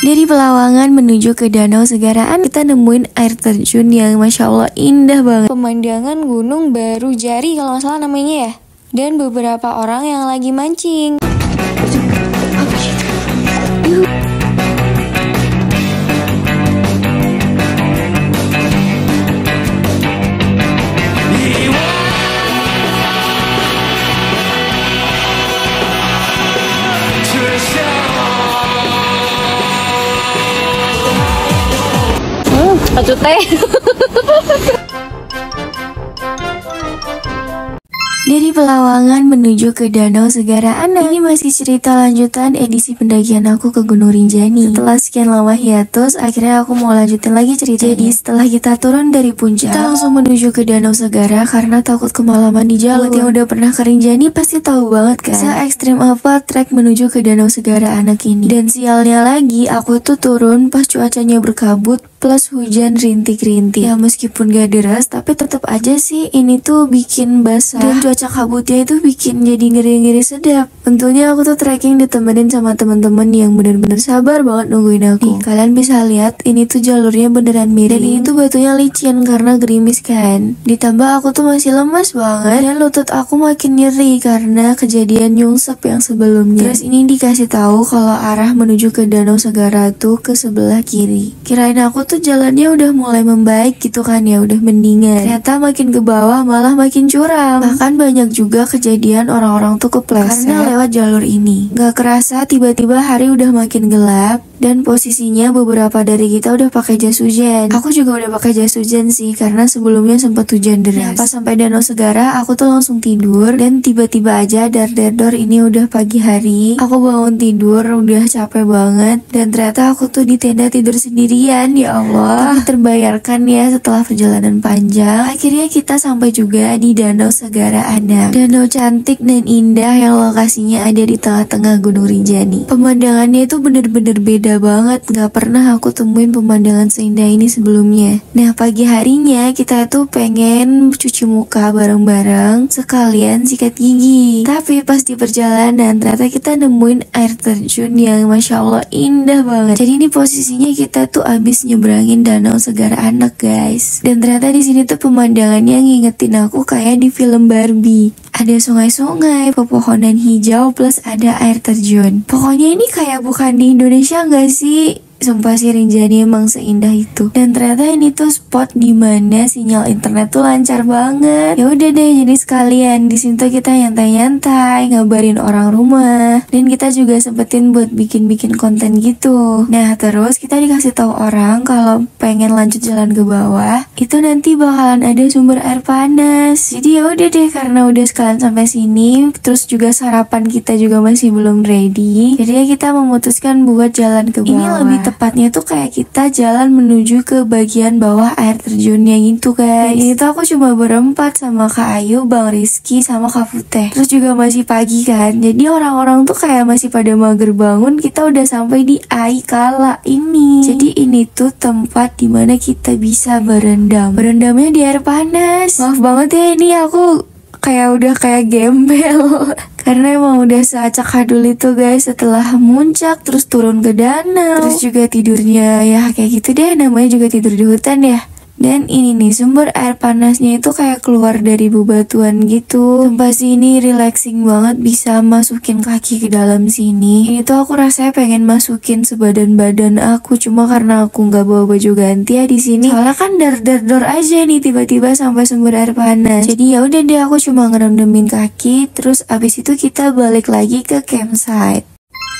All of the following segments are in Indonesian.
Dari Pelawangan menuju ke Danau Segaraan, kita nemuin air terjun yang Masya Allah indah banget. Pemandangan Gunung Baru Jari kalau nggak salah namanya ya. Dan beberapa orang yang lagi mancing. Acu teh. Dari Pelawangan menuju ke Danau Segaraan. Ini masih cerita lanjutan edisi pendakian aku ke Gunung Rinjani. Setelah sekian lama hiatus, akhirnya aku mau lanjutin lagi ceritanya. Jadi setelah kita turun dari puncak, kita langsung menuju ke Danau Segara karena takut kemalaman di jalan. Buat yang udah pernah ke Rinjani pasti tahu banget kan se-ekstrim apa trek menuju ke Danau Segara anak ini. Dan sialnya lagi, aku tuh turun pas cuacanya berkabut plus hujan rintik-rintik. Ya meskipun gak deras, tapi tetap aja sih ini tuh bikin basah. Dan cuaca kabutnya itu bikin jadi ngeri-ngeri sedap. Tentunya aku tuh trekking ditemenin sama teman-teman yang bener-bener sabar banget nungguin aku. Nih, kalian bisa lihat ini tuh jalurnya beneran miring. Dan ini tuh batunya licin karena gerimis kan. Ditambah aku tuh masih lemas banget dan lutut aku makin nyeri karena kejadian nyungsep yang sebelumnya. Terus ini dikasih tahu kalau arah menuju ke Danau Segara tuh ke sebelah kiri. Kirain aku tuh jalannya udah mulai membaik gitu kan ya, udah mendingan. Ternyata makin ke bawah malah makin curam. Bahkan banyak juga kejadian orang-orang tuh kepleset karena lewat jalur ini. Gak kerasa tiba-tiba hari udah makin gelap dan posisinya beberapa dari kita udah pakai jas hujan. Aku juga udah pakai jas hujan sih karena sebelumnya sempat hujan deras. Pas sampai Danau Segara aku tuh langsung tidur dan tiba-tiba aja dar-dar ini udah pagi hari. Aku bangun tidur udah capek banget dan ternyata aku tuh di tenda tidur sendirian. Ya Allah, tapi terbayarkan ya setelah perjalanan panjang. Akhirnya kita sampai juga di Danau Segara Anak. Danau cantik dan indah yang lokasinya ada di tengah-tengah Gunung Rinjani. Pemandangannya itu bener-bener beda banget. Gak pernah aku temuin pemandangan seindah ini sebelumnya. Nah pagi harinya kita tuh pengen cuci muka bareng-bareng sekalian sikat gigi. Tapi pas di perjalanan ternyata kita nemuin air terjun yang Masya Allah indah banget. Jadi ini posisinya kita tuh abis nyebrangin Danau Segara Anak guys. Dan ternyata di sini tuh pemandangannya ngingetin aku kayak di film Barbie. Ada sungai-sungai, pepohonan hijau plus ada air terjun. Pokoknya ini kayak bukan di Indonesia nggak sih? Sumpah sih Rinjani emang seindah itu. Dan ternyata ini tuh spot dimana sinyal internet tuh lancar banget. Ya udah deh, jadi sekalian di sini tuh kita nyantai-nyantai, ngabarin orang rumah, dan kita juga sempetin buat bikin-bikin konten gitu. Nah terus kita dikasih tahu orang kalau pengen lanjut jalan ke bawah, itu nanti bakalan ada sumber air panas. Jadi ya udah deh, karena udah sekalian sampai sini, terus juga sarapan kita juga masih belum ready. Jadi ya kita memutuskan buat jalan ke bawah. Ini lebih tepatnya tuh kayak kita jalan menuju ke bagian bawah air terjunnya gitu guys. Ini tuh aku cuma berempat sama Kak Ayu, Bang Rizky, sama Kak Putih. Terus juga masih pagi kan, jadi orang-orang tuh kayak masih pada mager bangun. Kita udah sampai di Aikala ini. Jadi ini tuh tempat dimana kita bisa berendam. Berendamnya di air panas. Maaf banget ya ini aku kayak udah kayak gembel. Karena emang udah seacak hadul itu guys, setelah muncak terus turun ke danau, terus juga tidurnya ya kayak gitu deh, namanya juga tidur di hutan ya. Dan ini nih sumber air panasnya itu kayak keluar dari bebatuan gitu. Sumpah sih ini relaxing banget, bisa masukin kaki ke dalam sini. Ini tuh aku rasanya pengen masukin sebadan badan aku, cuma karena aku nggak bawa baju ganti ya di sini. Soalnya kan dar aja nih tiba-tiba sampai sumber air panas. Jadi ya udah deh, aku cuma ngerendemin kaki, terus abis itu kita balik lagi ke campsite.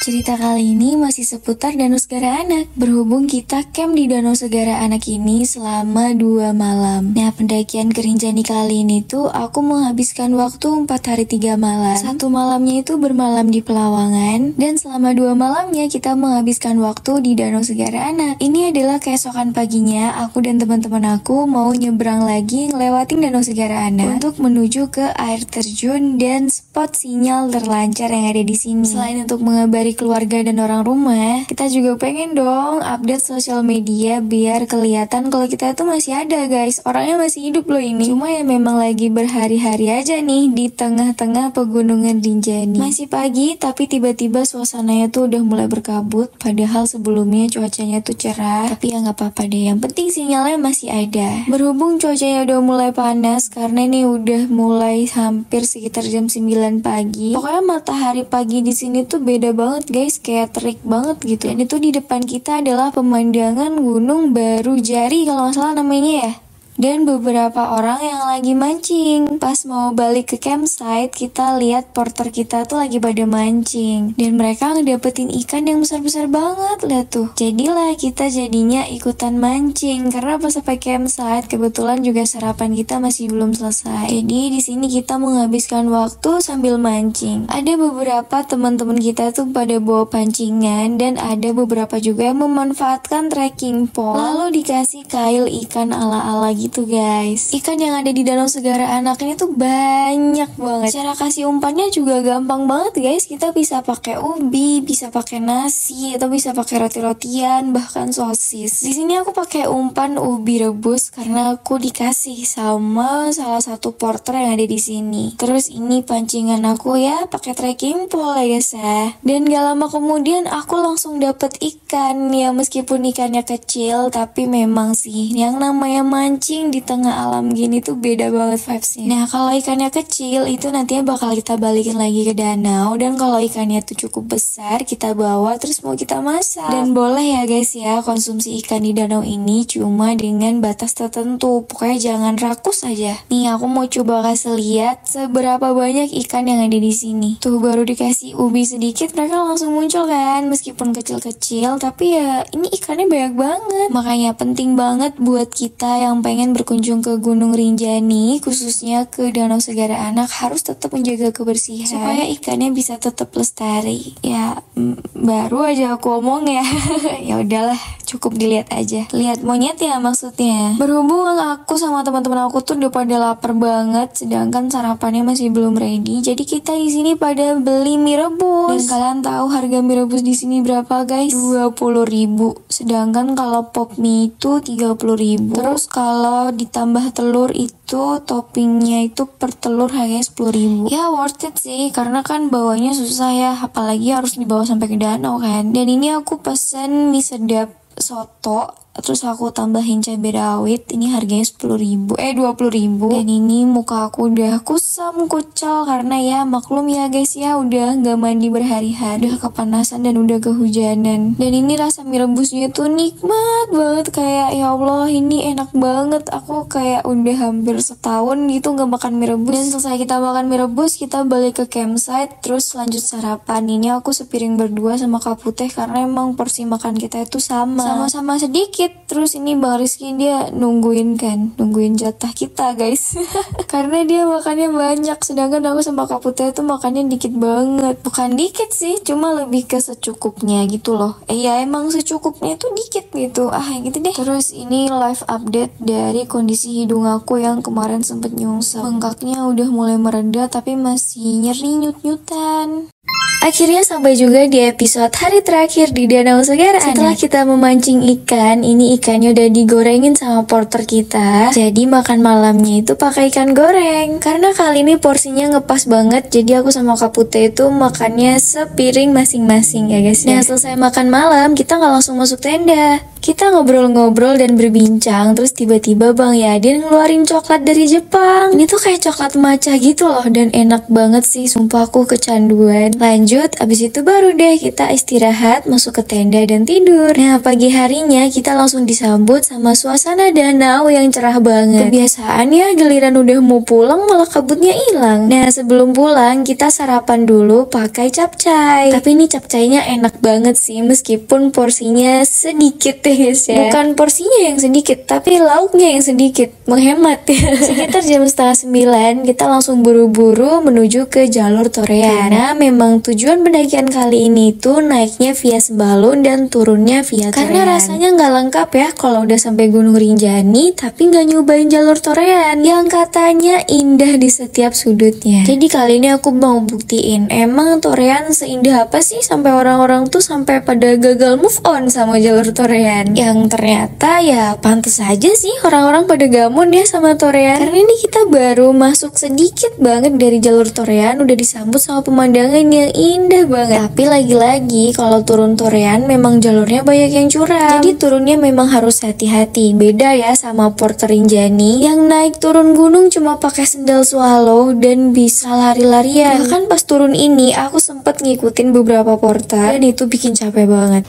Cerita kali ini masih seputar Danau Segara Anak. Berhubung kita camp di Danau Segara Anak ini selama 2 malam. Nah, pendakian ke Rinjani kali ini tuh aku menghabiskan waktu 4 hari 3 malam. 1 malamnya itu bermalam di Pelawangan, dan selama 2 malamnya kita menghabiskan waktu di Danau Segara Anak. Ini adalah keesokan paginya aku dan teman-teman aku mau nyebrang lagi ngelewatin Danau Segara Anak untuk menuju ke air terjun dan spot sinyal terlancar yang ada di sini. Selain untuk mengabari dari keluarga dan orang rumah, kita juga pengen dong update sosial media biar kelihatan kalau kita tuh masih ada guys, orangnya masih hidup loh ini. Cuma ya memang lagi berhari-hari aja nih di tengah-tengah pegunungan Rinjani. Masih pagi tapi tiba-tiba suasananya tuh udah mulai berkabut, padahal sebelumnya cuacanya tuh cerah. Tapi ya nggak apa-apa deh, yang penting sinyalnya masih ada. Berhubung cuacanya udah mulai panas karena ini udah mulai hampir sekitar jam 9 pagi. Pokoknya matahari pagi di sini tuh beda banget guys, kayak terik banget gitu. Dan itu di depan kita adalah pemandangan Gunung Barujari kalau nggak salah namanya ya. Dan beberapa orang yang lagi mancing. Pas mau balik ke campsite, kita lihat porter kita tuh lagi pada mancing. Dan mereka ngedapetin ikan yang besar-besar banget, lihat tuh. Jadilah kita jadinya ikutan mancing. Karena pas sampai campsite, kebetulan juga sarapan kita masih belum selesai. Jadi di sini kita menghabiskan waktu sambil mancing. Ada beberapa teman-teman kita tuh pada bawa pancingan, dan ada beberapa juga yang memanfaatkan trekking pole. Lalu dikasih kail ikan ala-ala gitu guys. Ikan yang ada di Danau Segara Anak ini tuh banyak banget. Cara kasih umpannya juga gampang banget guys. Kita bisa pakai ubi, bisa pakai nasi, atau bisa pakai roti-rotian, bahkan sosis. Di sini aku pakai umpan ubi rebus karena aku dikasih sama salah satu porter yang ada di sini. Terus ini pancingan aku ya, pakai trekking pole ya guys ya. Dan gak lama kemudian aku langsung dapet ikan ya, meskipun ikannya kecil, tapi memang sih yang namanya mancing di tengah alam gini tuh beda banget vibesnya. Nah kalau ikannya kecil itu nantinya bakal kita balikin lagi ke danau, dan kalau ikannya tuh cukup besar kita bawa terus mau kita masak. Dan boleh ya guys ya konsumsi ikan di danau ini, cuma dengan batas tertentu, pokoknya jangan rakus aja. Nih aku mau coba kasih lihat seberapa banyak ikan yang ada di sini. Tuh baru dikasih ubi sedikit mereka langsung muncul kan, meskipun kecil-kecil tapi ya ini ikannya banyak banget. Makanya penting banget buat kita yang pengen berkunjung ke Gunung Rinjani, khususnya ke Danau Segara Anak, harus tetap menjaga kebersihan supaya ikannya bisa tetap lestari. Ya baru aja aku omong ya. Ya udahlah, cukup dilihat aja. Lihat monyet ya maksudnya. Berhubung aku sama teman-teman aku tuh udah pada lapar banget, sedangkan sarapannya masih belum ready. Jadi kita di sini pada beli mie rebus. Dan kalian tahu harga mie rebus di sini berapa guys? 20.000. Sedangkan kalau pop mie itu 30.000. Terus kalau ditambah telur itu toppingnya itu per telur harganya 10.000. Ya worth it sih, karena kan bawanya susah ya, apalagi harus dibawa sampai ke danau kan. Dan ini aku pesen mie sedap soto, terus aku tambahin cabai rawit, ini harganya 20.000. Dan ini muka aku udah kusam kucel karena ya maklum ya guys ya, udah gak mandi berhari-hari, udah kepanasan dan udah kehujanan. Dan ini rasa mie rebusnya tuh nikmat banget, kayak ya Allah ini enak banget. Aku kayak udah hampir setahun gitu gak makan mie rebus. Dan selesai kita makan mie rebus, kita balik ke campsite terus lanjut sarapan. Ini aku sepiring berdua sama Kak Putih karena emang porsi makan kita itu sama-sama sedikit. Terus ini Bang Rizky dia nungguin jatah kita guys. Karena dia makannya banyak, sedangkan aku sama Kak Putih tuh makannya dikit banget. Bukan dikit sih, cuma lebih ke secukupnya gitu loh. Ya emang secukupnya tuh dikit gitu. Gitu deh. Terus ini live update dari kondisi hidung aku yang kemarin sempet nyungsep. Bengkaknya udah mulai mereda tapi masih nyeri nyut-nyutan. Akhirnya sampai juga di episode hari terakhir di Danau Segara Anak. Setelah kita memancing ikan, ini ikannya udah digorengin sama porter kita. Jadi makan malamnya itu pakai ikan goreng. Karena kali ini porsinya ngepas banget, jadi aku sama Kak Putih itu makannya sepiring masing-masing ya guys. Nah selesai makan malam, kita nggak langsung masuk tenda. Kita ngobrol-ngobrol dan berbincang, terus tiba-tiba Bang Yadin ngeluarin coklat dari Jepang. Ini tuh kayak coklat matcha gitu loh, dan enak banget sih, sumpah aku kecanduan. Lanjut, abis itu baru deh kita istirahat, masuk ke tenda dan tidur. Nah pagi harinya kita langsung disambut sama suasana danau yang cerah banget. Kebiasaannya giliran udah mau pulang malah kabutnya hilang. Nah sebelum pulang kita sarapan dulu pakai capcay. Tapi ini capcaynya enak banget sih, meskipun porsinya sedikit deh guys ya. Bukan porsinya yang sedikit, tapi lauknya yang sedikit, menghemat ya. Sekitar jam setengah 9 kita langsung buru-buru menuju ke jalur Torean. Karena memang tujuan pendakian kali ini tuh naiknya via Sembalun dan turunnya via Torean. Karena rasanya nggak lengkap ya kalau udah sampai Gunung Rinjani tapi nggak nyobain jalur Torean yang katanya indah di setiap sudutnya. Jadi kali ini aku mau buktiin emang Torean seindah apa sih sampai orang-orang tuh sampai pada gagal move on sama jalur Torean. Yang ternyata ya pantas aja sih orang-orang pada gamon ya sama Torean. Karena ini kita baru masuk sedikit banget dari jalur Torean udah disambut sama pemandangan yang indah banget. Tapi lagi-lagi kalau turun Torean memang jalurnya banyak yang curam. Jadi turunnya memang harus hati-hati. Beda ya sama Porter Rinjani yang naik turun gunung cuma pakai sendal swallow dan bisa lari-larian. Bahkan pas turun ini aku sempet ngikutin beberapa porter dan itu bikin capek banget.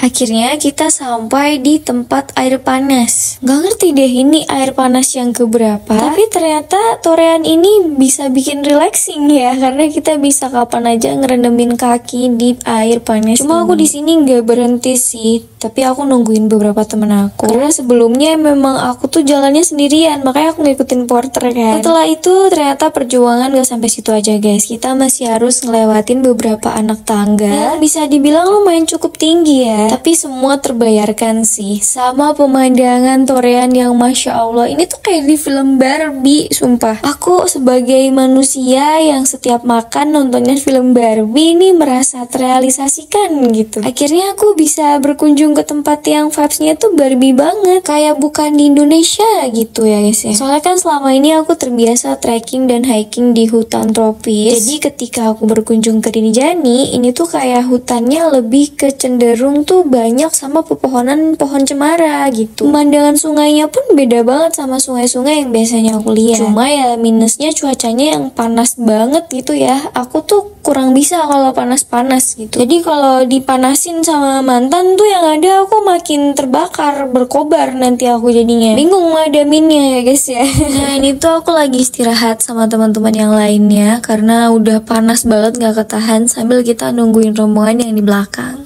Akhirnya kita sampai di tempat air panas. Gak ngerti deh ini air panas yang keberapa. Tapi ternyata Torean ini bisa bikin relaxing ya, karena kita bisa kapan aja ngerendemin kaki di air panas. Cuma aku di sini nggak berhenti sih, tapi aku nungguin beberapa temen aku. Karena sebelumnya memang aku tuh jalannya sendirian, makanya aku ngikutin porter kan. Setelah itu ternyata perjuangan gak sampai situ aja guys. Kita masih harus ngelewatin beberapa anak tangga yang bisa dibilang lumayan cukup tinggi ya. Tapi semua terbayarkan sih sama pemandangan Torean yang Masya Allah. Ini tuh kayak di film Barbie, sumpah. Aku sebagai manusia yang setiap makan nontonnya film Barbie ini merasa terrealisasikan gitu. Akhirnya aku bisa berkunjung ke tempat yang vibes-nya tuh Barbie banget, kayak bukan di Indonesia gitu ya guys ya. Soalnya kan selama ini aku terbiasa trekking dan hiking di hutan tropis. Jadi ketika aku berkunjung ke Rinjani, ini tuh kayak hutannya lebih ke cenderung tuh banyak sama pepohonan pohon cemara gitu. Pemandangan sungainya pun beda banget sama sungai-sungai yang biasanya aku lihat. Cuma ya minusnya cuacanya yang panas banget gitu ya. Aku tuh kurang bisa kalau panas-panas gitu. Jadi kalau dipanasin sama mantan tuh yang ada aku makin terbakar, berkobar nanti aku jadinya. Bingung madaminnya ya guys ya. Nah ini tuh aku lagi istirahat sama teman-teman yang lainnya karena udah panas banget gak ketahan sambil kita nungguin rombongan yang di belakang.